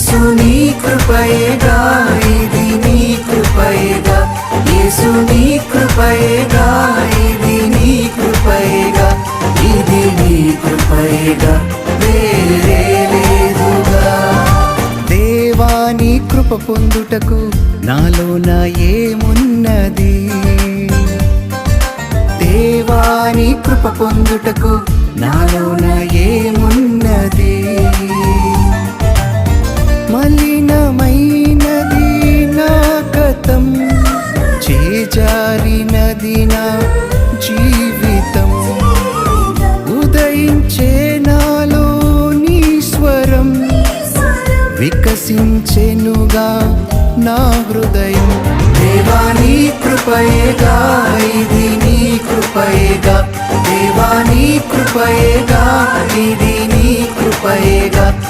యేసు నీ కృపయేగా, ఇది నీ కృపయేగా, యేసు నీ కృపయేగా, ఇది నీ కృపయేగా, ఇది నీ కృపయేగా, వేరే లేదుగా. దేవా నీ కృప పొందుటకు నాలోన ఏమున్నది, దేవా నీ కృప పొందుటకు నాలోన ఏమున్నది. మలినమైనది నా గతం, చేజారినది నా జీవితం, ఉదయించే నాలో నీ స్వరం, వికసించెనుగా నా హృదయం. దేవా నీ కృపయేగా, ఇది నీ కృపయేగా, దేవా నీ కృపయేగా, ఇది నీ కృపయేగా,